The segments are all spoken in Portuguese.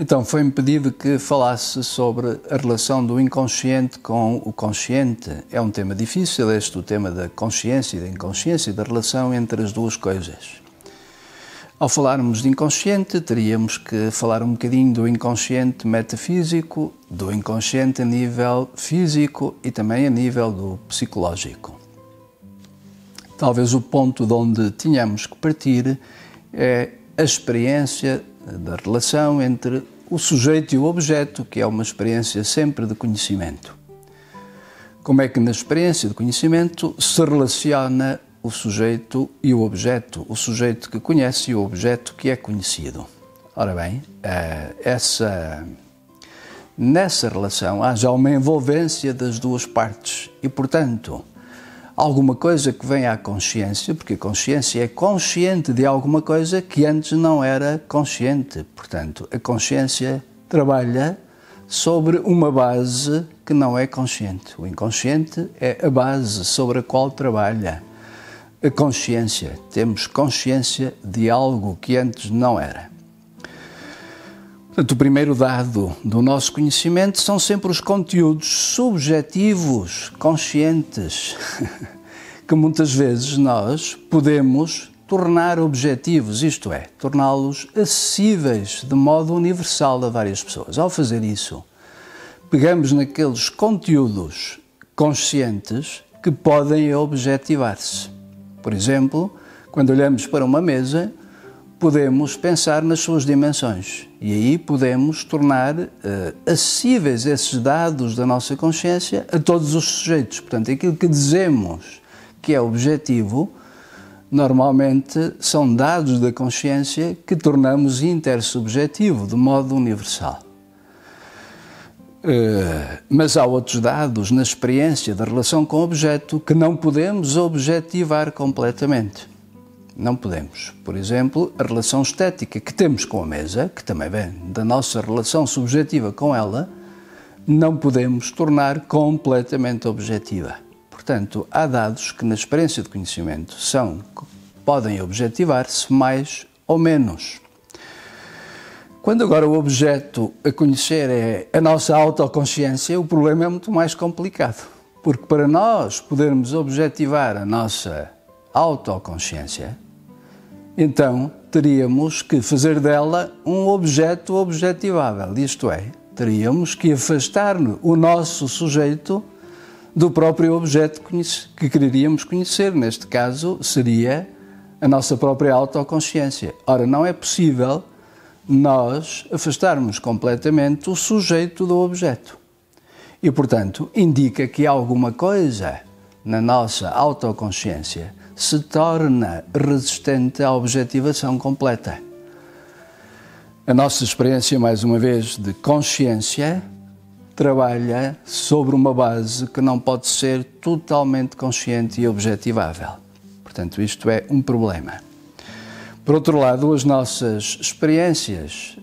Então, foi-me pedido que falasse sobre a relação do inconsciente com o consciente. É um tema difícil, o tema da consciência e da inconsciência e da relação entre as duas coisas. Ao falarmos de inconsciente, teríamos que falar um bocadinho do inconsciente metafísico, do inconsciente a nível físico e também a nível do psicológico. Talvez o ponto de onde tínhamos que partir é a experiência da relação entre o sujeito e o objeto, que é uma experiência sempre de conhecimento. Como é que na experiência de conhecimento se relaciona o sujeito e o objeto, o sujeito que conhece e o objeto que é conhecido? Ora bem, nessa relação há já uma envolvência das duas partes e, portanto, alguma coisa que vem à consciência, porque a consciência é consciente de alguma coisa que antes não era consciente. Portanto, a consciência trabalha sobre uma base que não é consciente. O inconsciente é a base sobre a qual trabalha a consciência. Temos consciência de algo que antes não era. Portanto, o primeiro dado do nosso conhecimento são sempre os conteúdos subjetivos, conscientes, que muitas vezes nós podemos tornar objetivos, isto é, torná-los acessíveis de modo universal a várias pessoas. Ao fazer isso, pegamos naqueles conteúdos conscientes que podem objetivar-se. Por exemplo, quando olhamos para uma mesa, podemos pensar nas suas dimensões e aí podemos tornar acessíveis esses dados da nossa consciência a todos os sujeitos. Portanto, aquilo que dizemos que é objetivo, normalmente são dados da consciência que tornamos intersubjetivo, de modo universal. Mas há outros dados na experiência da relação com o objeto que não podemos objetivar completamente. Não podemos. Por exemplo, a relação estética que temos com a mesa, que também vem da nossa relação subjetiva com ela, não podemos tornar completamente objetiva. Portanto, há dados que na experiência de conhecimento podem objetivar-se mais ou menos. Quando agora o objeto a conhecer é a nossa autoconsciência, o problema é muito mais complicado. Porque para nós podermos objetivar a nossa autoconsciência, então teríamos que fazer dela um objeto objetivável. Isto é, teríamos que afastar o nosso sujeito do próprio objeto que quereríamos conhecer. Neste caso, seria a nossa própria autoconsciência. Ora, não é possível nós afastarmos completamente o sujeito do objeto. E, portanto, indica que alguma coisa na nossa autoconsciência se torna resistente à objetivação completa. A nossa experiência, mais uma vez, de consciência, trabalha sobre uma base que não pode ser totalmente consciente e objetivável. Portanto, isto é um problema. Por outro lado, as nossas experiências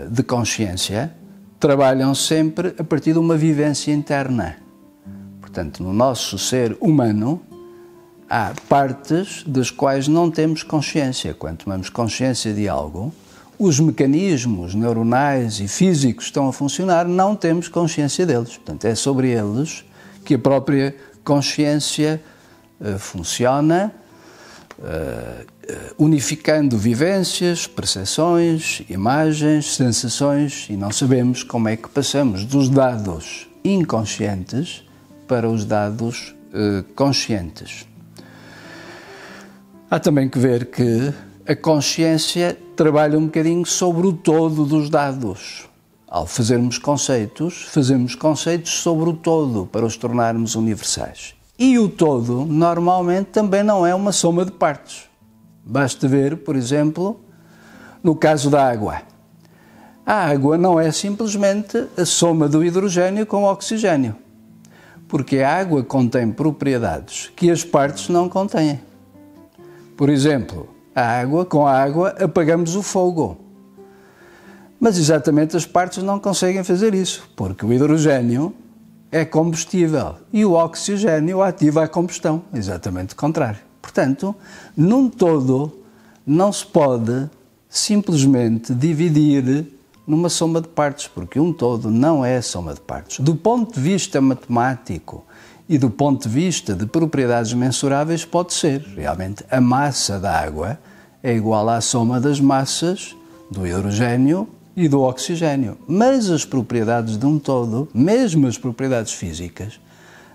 de consciência trabalham sempre a partir de uma vivência interna. Portanto, no nosso ser humano, há partes das quais não temos consciência. Quando tomamos consciência de algo, os mecanismos neuronais e físicos estão a funcionar, não temos consciência deles. Portanto, é sobre eles que a própria consciência funciona, unificando vivências, percepções, imagens, sensações, e não sabemos como é que passamos dos dados inconscientes para os dados conscientes. Há também que ver que a consciência trabalha um bocadinho sobre o todo dos dados. Ao fazemos conceitos sobre o todo para os tornarmos universais. E o todo, normalmente, também não é uma soma de partes. Basta ver, por exemplo, no caso da água. A água não é simplesmente a soma do hidrogênio com o oxigênio, porque a água contém propriedades que as partes não contêm. Por exemplo, com a água apagamos o fogo. Mas exatamente as partes não conseguem fazer isso, porque o hidrogênio é combustível e o oxigênio ativa a combustão, exatamente o contrário. Portanto, num todo, não se pode simplesmente dividir numa soma de partes, porque um todo não é soma de partes. Do ponto de vista matemático e do ponto de vista de propriedades mensuráveis, pode ser. Realmente, a massa da água é igual à soma das massas do hidrogênio e do oxigênio. Mas as propriedades de um todo, mesmo as propriedades físicas,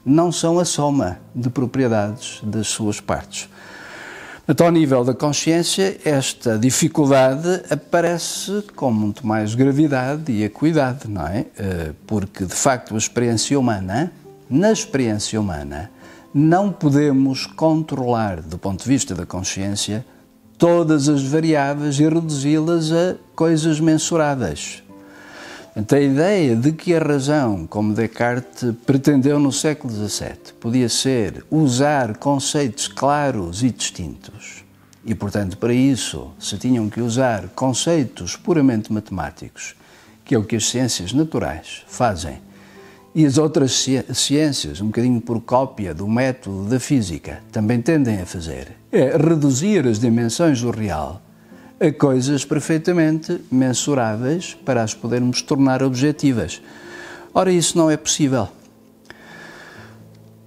não são a soma de propriedades das suas partes. Então, ao nível da consciência, esta dificuldade aparece com muito mais gravidade e acuidade, não é? Porque, de facto, na experiência humana, não podemos controlar, do ponto de vista da consciência, todas as variáveis e reduzi-las a coisas mensuráveis. Então, a ideia de que a razão, como Descartes pretendeu no século XVII, podia ser usar conceitos claros e distintos, e, portanto, para isso se tinham que usar conceitos puramente matemáticos, que é o que as ciências naturais fazem, e as outras ciências, um bocadinho por cópia do método da física, também tendem a fazer, é reduzir as dimensões do real a coisas perfeitamente mensuráveis para as podermos tornar objetivas. Ora, isso não é possível.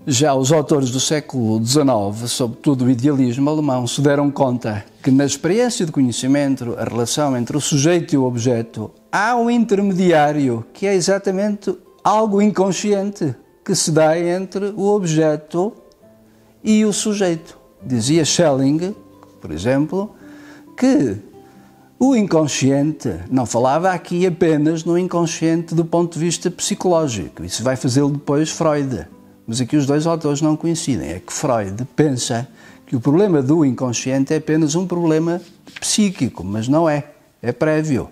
Já os autores do século XIX, sobretudo o idealismo alemão, se deram conta que na experiência de conhecimento, a relação entre o sujeito e o objeto, há um intermediário que é exatamente algo inconsciente que se dá entre o objeto e o sujeito. Dizia Schelling, por exemplo, que o inconsciente, não falava aqui apenas no inconsciente do ponto de vista psicológico, isso vai fazê-lo depois Freud, mas aqui os dois autores não coincidem, é que Freud pensa que o problema do inconsciente é apenas um problema psíquico, mas não é prévio.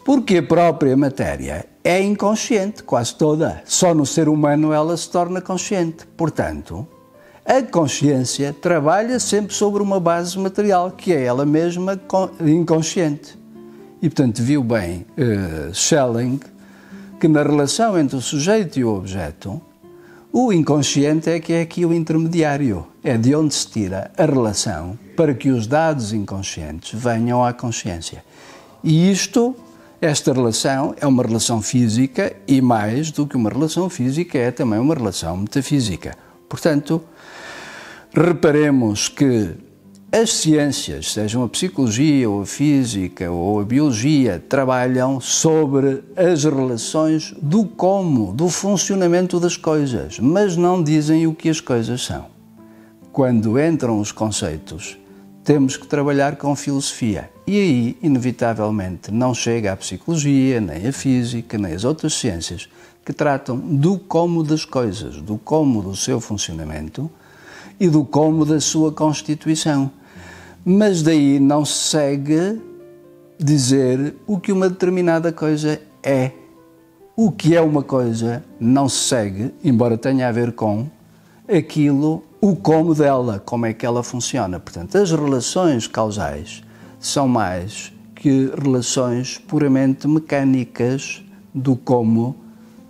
Porque a própria matéria é inconsciente, quase toda, só no ser humano ela se torna consciente, portanto, a consciência trabalha sempre sobre uma base material, que é ela mesma inconsciente. E, portanto, viu bem Schelling que na relação entre o sujeito e o objeto, o inconsciente é que é aqui o intermediário. É de onde se tira a relação para que os dados inconscientes venham à consciência. E esta relação é uma relação física e, mais do que uma relação física, é também uma relação metafísica. Portanto, reparemos que as ciências, sejam a psicologia, ou a física, ou a biologia, trabalham sobre as relações do como, do funcionamento das coisas, mas não dizem o que as coisas são. Quando entram os conceitos, temos que trabalhar com filosofia. E aí, inevitavelmente, não chega a psicologia, nem a física, nem as outras ciências que tratam do como das coisas, do como do seu funcionamento e do como da sua constituição. Mas daí não se segue dizer o que uma determinada coisa é. O que é uma coisa não se segue, embora tenha a ver com aquilo, o como dela, como é que ela funciona. Portanto, as relações causais são mais que relações puramente mecânicas do como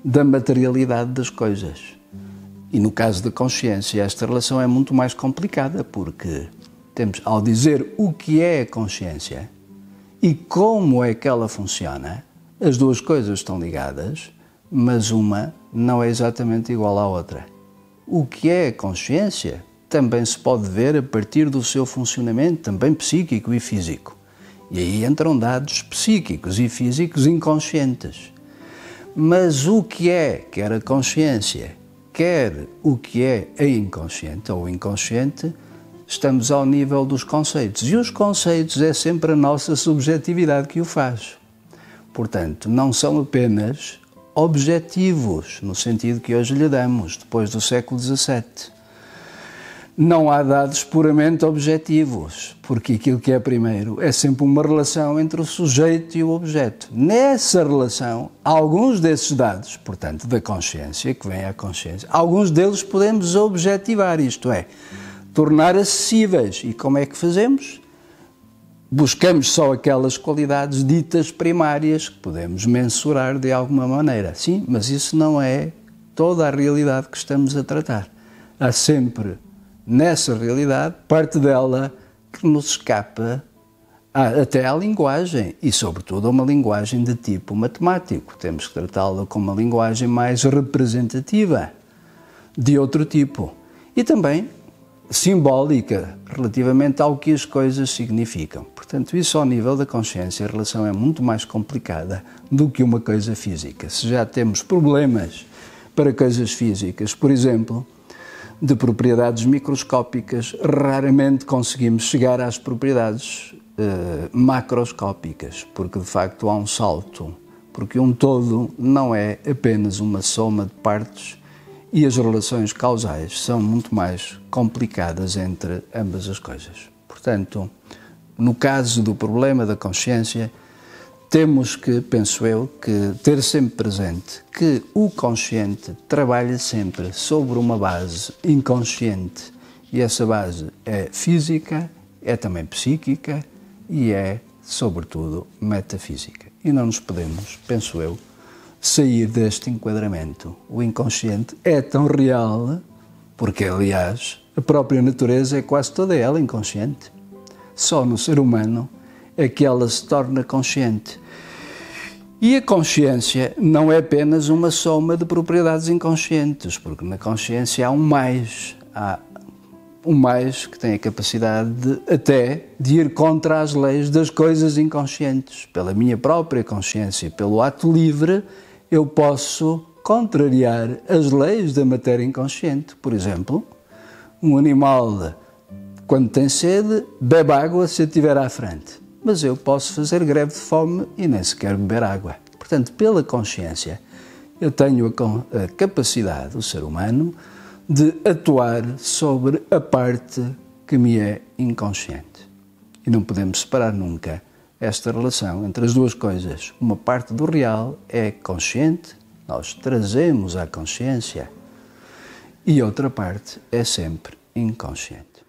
da materialidade das coisas. E no caso da consciência, esta relação é muito mais complicada, porque temos, ao dizer o que é a consciência e como é que ela funciona, as duas coisas estão ligadas, mas uma não é exatamente igual à outra. O que é a consciência também se pode ver a partir do seu funcionamento, também psíquico e físico. E aí entram dados psíquicos e físicos inconscientes. Mas o que é, quer a consciência, quer o que é a inconsciente ou o inconsciente, estamos ao nível dos conceitos. E os conceitos é sempre a nossa subjetividade que o faz. Portanto, não são apenas objetivos, no sentido que hoje lhe damos, depois do século XVII. Não há dados puramente objetivos, porque aquilo que é primeiro é sempre uma relação entre o sujeito e o objeto. Nessa relação, alguns desses dados, portanto, da consciência, que vem à consciência, alguns deles podemos objetivar, isto é, tornar acessíveis. E como é que fazemos? Buscamos só aquelas qualidades ditas primárias que podemos mensurar de alguma maneira. Sim, mas isso não é toda a realidade que estamos a tratar. Há sempre, nessa realidade, parte dela que nos escapa até à linguagem e, sobretudo, a uma linguagem de tipo matemático. Temos que tratá-la como uma linguagem mais representativa, de outro tipo. E também simbólica, relativamente ao que as coisas significam. Portanto, isso ao nível da consciência, a relação é muito mais complicada do que uma coisa física. Se já temos problemas para coisas físicas, por exemplo, de propriedades microscópicas, raramente conseguimos chegar às propriedades macroscópicas, porque de facto há um salto, porque um todo não é apenas uma soma de partes e as relações causais são muito mais complicadas entre ambas as coisas. Portanto, no caso do problema da consciência, temos que, penso eu, que ter sempre presente que o consciente trabalha sempre sobre uma base inconsciente e essa base é física, é também psíquica e é, sobretudo, metafísica. E não nos podemos, penso eu, sair deste enquadramento. O inconsciente é tão real, porque, aliás, a própria natureza é quase toda ela inconsciente. Só no ser humano é que ela se torna consciente. E a consciência não é apenas uma soma de propriedades inconscientes, porque na consciência há um mais. Há um mais que tem a capacidade de ir contra as leis das coisas inconscientes. Pela minha própria consciência, pelo ato livre, eu posso contrariar as leis da matéria inconsciente. Por exemplo, um animal, quando tem sede, bebe água se a tiver à frente. Mas eu posso fazer greve de fome e nem sequer beber água. Portanto, pela consciência, eu tenho a capacidade, o ser humano, de atuar sobre a parte que me é inconsciente. E não podemos separar nunca esta relação entre as duas coisas. Uma parte do real é consciente, nós trazemos à consciência, e outra parte é sempre inconsciente.